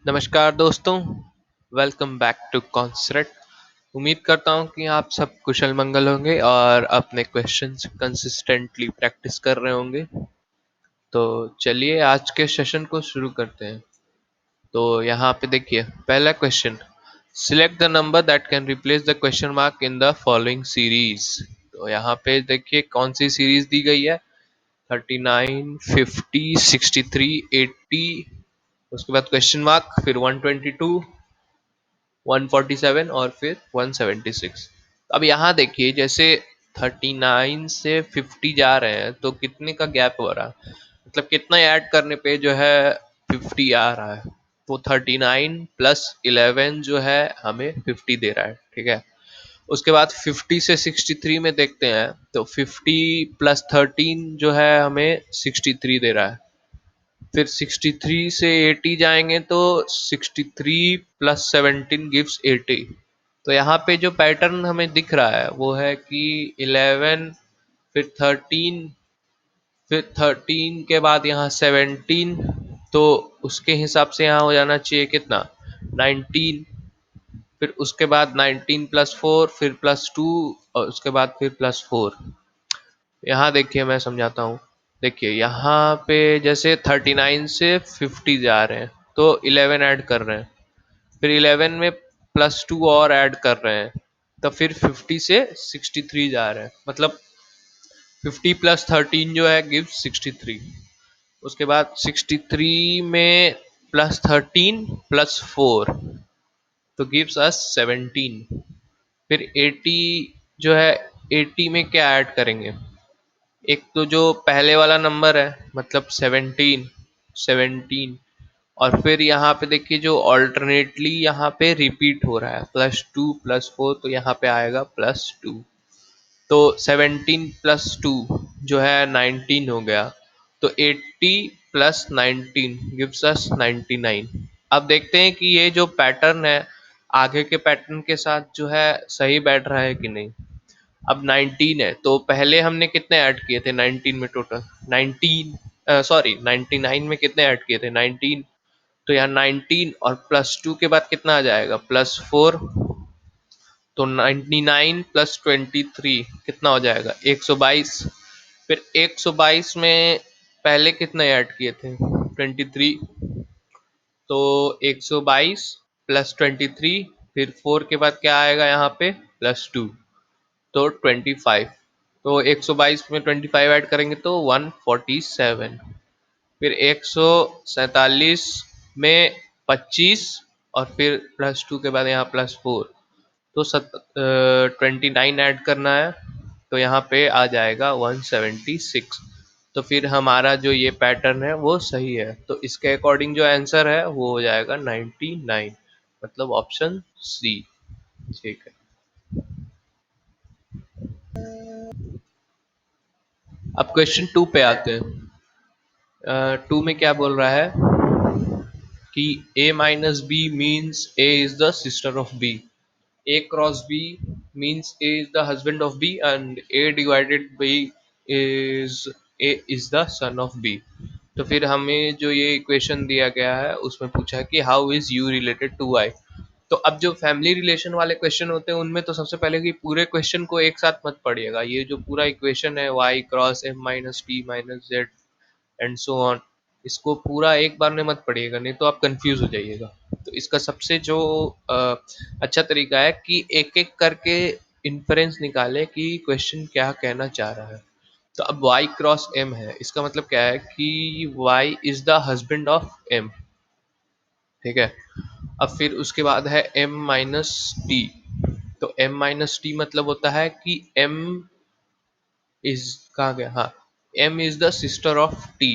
नमस्कार दोस्तों। Welcome back to concert. उम्मीद करता हूँ कि आप सब कुशल मंगल होंगे और अपने क्वेश्चंस कंसिस्टेंटली प्रैक्टिस कर रहे होंगे। तो चलिए आज के सेशन को शुरू करते हैं। तो यहाँ पे देखिए पहला question, select the number that can replace the question mark in the following series. तो यहाँ पे देखिए कौन सी सीरीज दी गई है। 39, 50, 63, 80, उसके बाद क्वेश्चन मार्क, फिर 122, 147 और फिर 176। अब यहाँ देखिए जैसे 39 से 50 जा रहे हैं तो कितने का गैप हो रहा है, मतलब कितना ऐड करने पे जो है 50 आ रहा है। वो 39 प्लस 11 जो है हमें 50 दे रहा है, ठीक है। उसके बाद 50 से 63 में देखते हैं तो 50 प्लस 13 जो है हमें 63 दे रहा है। फिर 63 से 80 जाएंगे तो 63 प्लस 17 गिव्स 80। तो यहाँ पे जो पैटर्न हमें दिख रहा है वो है कि 11, फिर 13, फिर 13 के बाद यहाँ 17। तो उसके हिसाब से यहाँ हो जाना चाहिए कितना, 19। फिर उसके बाद 19 प्लस 4, फिर प्लस 2, और उसके बाद फिर प्लस 4। यहाँ देखिए मैं समझाता हूँ। देखिए यहाँ पे जैसे 39 से 50 जा रहे हैं तो 11 ऐड कर रहे हैं, फिर 11 में प्लस 2 और ऐड कर रहे हैं, तो फिर 50 से 63 जा रहे हैं, मतलब 50 प्लस 13 जो है गिव 63। उसके बाद 63 में प्लस 13 प्लस 4 तो गिव्स अस 17। फिर 80 जो है, 80 में क्या ऐड करेंगे, एक तो जो पहले वाला नंबर है मतलब 17, 17, और फिर यहाँ पे देखिए जो ऑल्टरनेटली यहाँ पे रिपीट हो रहा है +2 +4, तो यहाँ पे आएगा +2। तो 17 प्लस 2 जो है 19 हो गया। तो 80 प्लस 19 गिव्स अस 99। अब देखते हैं कि ये जो पैटर्न है आगे के पैटर्न के साथ जो है सही बैठ रहा है कि नहीं। अब 19 है तो पहले हमने कितने ऐड किए थे 19 में, टोटल 19, सॉरी 99 में कितने ऐड किए थे 19। तो यहाँ 19 और +2 के बाद कितना आ जाएगा +4। तो 99 प्लस 23 कितना हो जाएगा 122। फिर 122 में पहले कितने ऐड किए थे 23। तो 122 प्लस 23, फिर 4 के बाद क्या आएगा यहाँ पे +2, तो 25। तो 122 में 25 ऐड करेंगे तो 147। फिर 147 में 25 और फिर +2 के बाद यहाँ +4, तो 29 ऐड करना है, तो यहाँ पे आ जाएगा 176। तो फिर हमारा जो ये पैटर्न है वो सही है, तो इसके अकॉर्डिंग जो आंसर है वो हो जाएगा 99, मतलब ऑप्शन सी। ठीक है। अब क्वेश्चन 2 पे आते हैं। 2 में क्या बोल रहा है कि a minus B means a is the sister of b, a cross b means a is the husband of b and a divided by is a is the son of b। तो फिर हमें जो ये equation दिया गया है उसमें पूछा है कि how is u related to y। तो अब जो फैमिली रिलेशन वाले क्वेश्चन होते हैं उनमें तो सबसे पहले कि पूरे क्वेश्चन को एक साथ मत पढ़िएगा। ये जो पूरा इक्वेशन है y cross m minus t minus Z and so on, इसको पूरा एक बार में मत पढ़िएगा, नहीं तो आप कंफ्यूज हो जाइएगा। तो इसका सबसे जो अच्छा तरीका है कि एक एक करके इन्फरेंस निकाले कि क्वेश्चन क्या कहना चाह रहा है। तो अब y क्रॉस m है, इसका मतलब क्या है कि y is the husband of m, ठीक है। अब फिर उसके बाद है m माइनस टी। तो m माइनस टी मतलब होता है कि m इज, कहाँ गया, हाँ, m is the sister of t।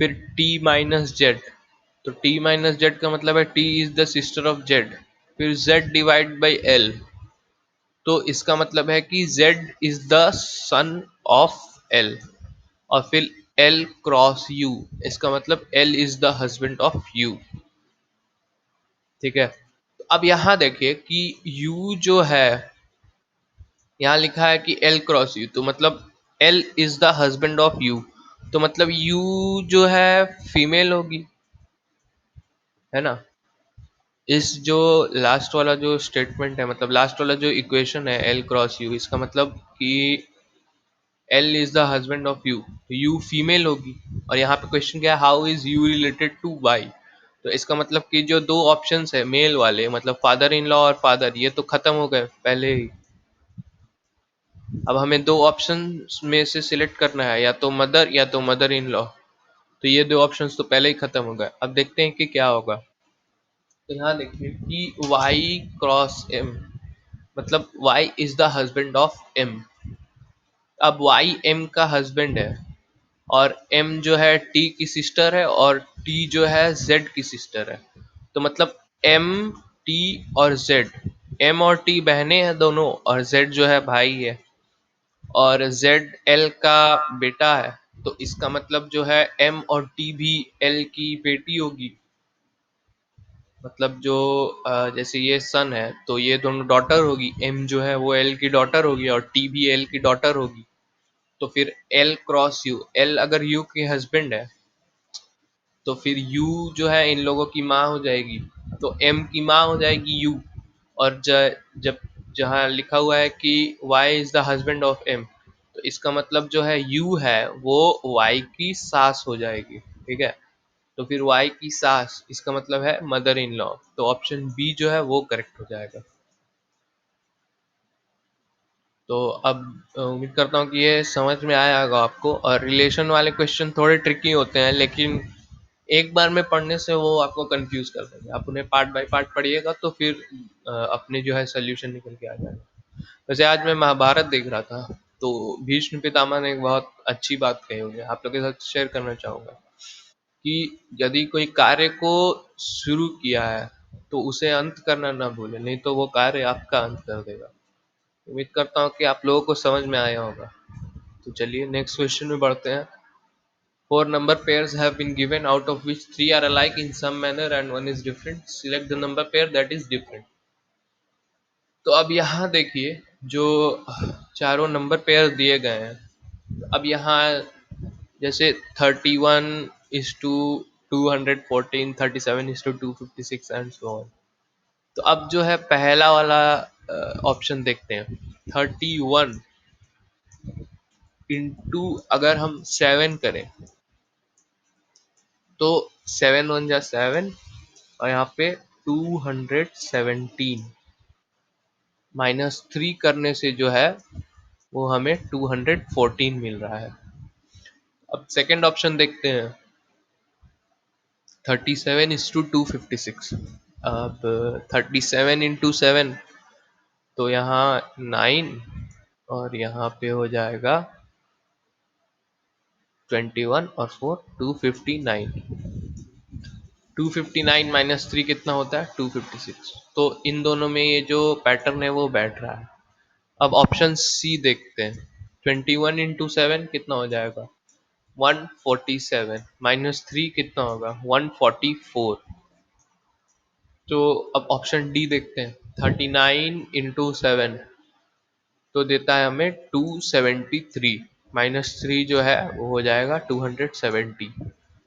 फिर t माइनस जेड, तो t माइनस जेड का मतलब है t is the sister of z। फिर z डिवाइड बाई l, तो इसका मतलब है कि z is the son of l। और फिर l क्रॉस u, इसका मतलब l is the husband of u, ठीक है। तो अब यहाँ देखिए कि u जो है, यहाँ लिखा है कि l क्रॉस u, तो मतलब l is the husband of u, तो मतलब u जो है फीमेल होगी, है ना। इस जो लास्ट वाला जो स्टेटमेंट है, मतलब लास्ट वाला जो इक्वेशन है एल क्रॉस यू, इसका मतलब कि L is the husband of U, U female होगी। और यहाँ पे क्वेश्चन क्या है, how is U related to Y. तो इसका मतलब कि जो दो ऑप्शंस है मेल वाले, मतलब फादर इन लॉ और फादर, ये तो खत्म हो गए पहले ही। अब हमें दो ऑप्शन में से सिलेक्ट करना है, या तो मदर या तो मदर इन लॉ। तो ये दो ऑप्शंस तो पहले ही खत्म हो गए। अब देखते हैं कि क्या होगा। तो यहाँ देखिए कि वाई क्रॉस एम, मतलब Y is the husband of M. अब वाई एम का हस्बैंड है, और एम जो है टी की सिस्टर है, और टी जो है जेड की सिस्टर है। तो मतलब एम, टी और जेड, एम और टी बहनें हैं दोनों, और जेड जो है भाई है, और जेड एल का बेटा है। तो इसका मतलब जो है एम और टी भी एल की बेटी होगी। मतलब जो जैसे ये सन है तो ये दोनों डॉटर होगी, एम जो है वो एल की डॉटर होगी और टी भी एल की डॉटर होगी। तो फिर एल क्रॉस यू, एल अगर यू के हस्बैंड है तो फिर यू जो है इन लोगों की माँ हो जाएगी। तो एम की माँ हो जाएगी यू। और जब जहाँ लिखा हुआ है कि Y is the husband of M, तो इसका मतलब जो है यू है वो वाई की सास हो जाएगी। ठीक है। तो फिर वाई की सास, इसका मतलब है मदर इन लॉ। तो ऑप्शन बी जो है वो करेक्ट हो जाएगा। तो अब उम्मीद करता हूँ कि ये समझ में आया होगा आपको। और रिलेशन वाले क्वेश्चन थोड़े ट्रिकी होते हैं, लेकिन एक बार में पढ़ने से वो आपको कंफ्यूज कर देंगे। आप उन्हें पार्ट बाय पार्ट पढ़िएगा तो फिर अपने जो है सोल्यूशन निकल के आ जाएगा। वैसे आज मैं महाभारत देख रहा था, तो भीष्म पितामह ने एक बहुत अच्छी बात कही हुई है, आप लोगों के साथ शेयर करना चाहूंगा कि यदि कोई कार्य को शुरू किया है तो उसे अंत करना ना भूले, नहीं तो वो कार्य आपका अंत कर देगा। उम्मीद करता हूँ कि आप लोगों को समझ में आया होगा। तो चलिए नेक्स्ट क्वेश्चन में बढ़ते हैं। Four number pairs have been given, out of which three are alike in some manner and one is different. Select the number pair that is different. तो अब यहाँ देखिए, जो चारों नंबर पेयर दिए गए हैं, अब यहाँ जैसे 31 is to 214, 37 is to 256 and so on. तो अब जो है पहला वाला ऑप्शन देखते हैं। 31 इंटू अगर हम 7 करें तो 7 × 1 = 7, और यहाँ पे 217 -3 करने से जो है वो हमें 214 मिल रहा है। अब सेकंड ऑप्शन देखते हैं। 37 × 256। अब 37 × 7 तो यहाँ 9, और यहाँ पे हो जाएगा 21 और 4 259। 259 -3 कितना होता है, 256। तो इन दोनों में ये जो पैटर्न है वो बैठ रहा है। अब ऑप्शन सी देखते हैं। 21 × 7 कितना हो जाएगा, 147, -3 कितना होगा, 144। तो अब ऑप्शन डी देखते हैं। 39 × 7 तो देता है हमें 273, -3 जो है वो हो जाएगा 270।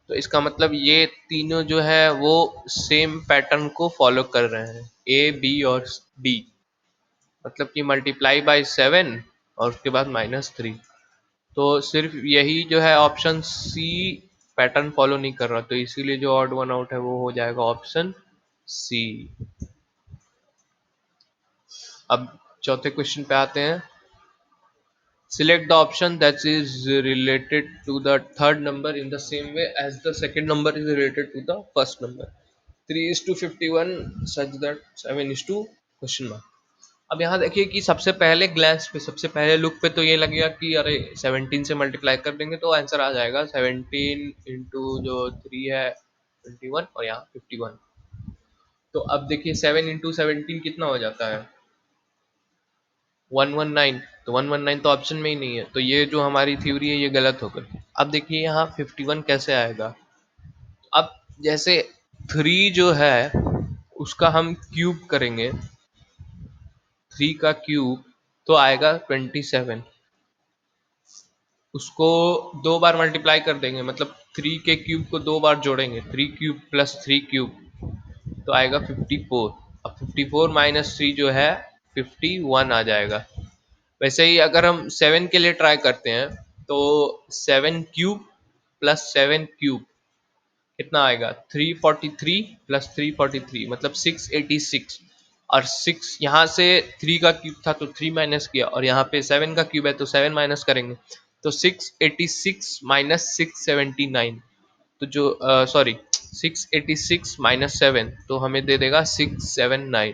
तो इसका मतलब ये तीनों जो है वो सेम पैटर्न को फॉलो कर रहे हैं, ए बी और डी। मतलब कि मल्टीप्लाई बाय 7 और उसके बाद -3। तो सिर्फ यही जो है ऑप्शन सी पैटर्न फॉलो नहीं कर रहा, तो इसीलिए जो ऑड वन आउट है वो हो जाएगा ऑप्शन सी। अब चौथे क्वेश्चन पे आते हैं। Select the option that is related to the third number in the same way as the second number is related to the first number. 3:51 such that 7:2 question mark. अब यहाँ देखिए कि सबसे पहले ग्लैंस पे, सबसे पहले लुक पे तो ये लगेगा कि अरे 17 से मल्टीप्लाई कर देंगे तो आंसर आ जाएगा। 17 इंटू जो 3 है 21, और यहाँ 51। तो अब देखिए 7 × 17 कितना हो जाता है, 119। तो 119 तो ऑप्शन में ही नहीं है, तो ये जो हमारी थ्योरी है ये गलत हो गई। अब देखिए यहाँ 51 कैसे आएगा। अब जैसे 3 जो है उसका हम क्यूब करेंगे, 3 का क्यूब तो आएगा 27। उसको दो बार मल्टीप्लाई कर देंगे, मतलब 3 के क्यूब को दो बार जोड़ेंगे, 3³ + 3³ तो आएगा 54। अब 54 माइनस 3 जो है 51 आ जाएगा। वैसे ही अगर हम 7 के लिए ट्राई करते हैं तो 7 क्यूब प्लस 7 क्यूब कितना आएगा, 343 प्लस 343 मतलब 686। और 6 यहाँ से 3 का क्यूब था तो 3 माइनस किया, और यहाँ पे 7 का क्यूब है तो 7 माइनस करेंगे, तो 686 माइनस 679, तो जो सॉरी 686 माइनस 7 तो हमें दे देगा 679।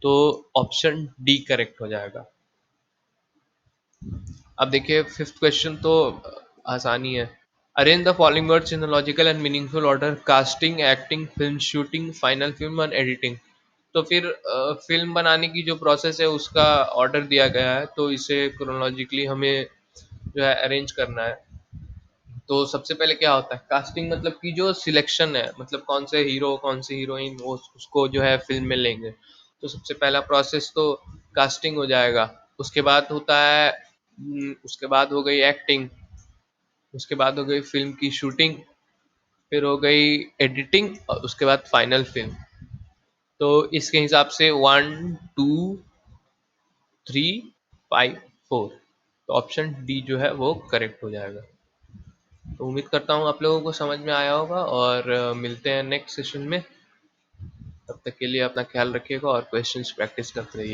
तो ऑप्शन डी करेक्ट हो जाएगा। अब देखिए फिफ्थ क्वेश्चन तो आसानी है। Arrange the following words in logical and meaningful order, casting, acting, film shooting, final film and editing. तो फिर फिल्म बनाने की जो प्रोसेस है उसका ऑर्डर दिया गया है, तो इसे क्रोनोलॉजिकली हमें जो है अरेंज करना है। तो सबसे पहले क्या होता है, कास्टिंग मतलब कि जो सिलेक्शन है, मतलब कौन से हीरो कौन सी हीरोइन वो उसको जो है फिल्म में लेंगे। तो सबसे पहला प्रोसेस तो कास्टिंग हो जाएगा। उसके बाद होता है उसके बाद हो गई एक्टिंग, उसके बाद हो गई फिल्म की शूटिंग, फिर हो गई एडिटिंग, और उसके बाद फाइनल फिल्म। तो इसके हिसाब से 1 2 3 5 4, तो ऑप्शन डी जो है वो करेक्ट हो जाएगा। तो उम्मीद करता हूँ आप लोगों को समझ में आया होगा, और मिलते हैं नेक्स्ट सेशन में। तब तक के लिए अपना ख्याल रखिएगा और क्वेश्चंस प्रैक्टिस करते रहिए।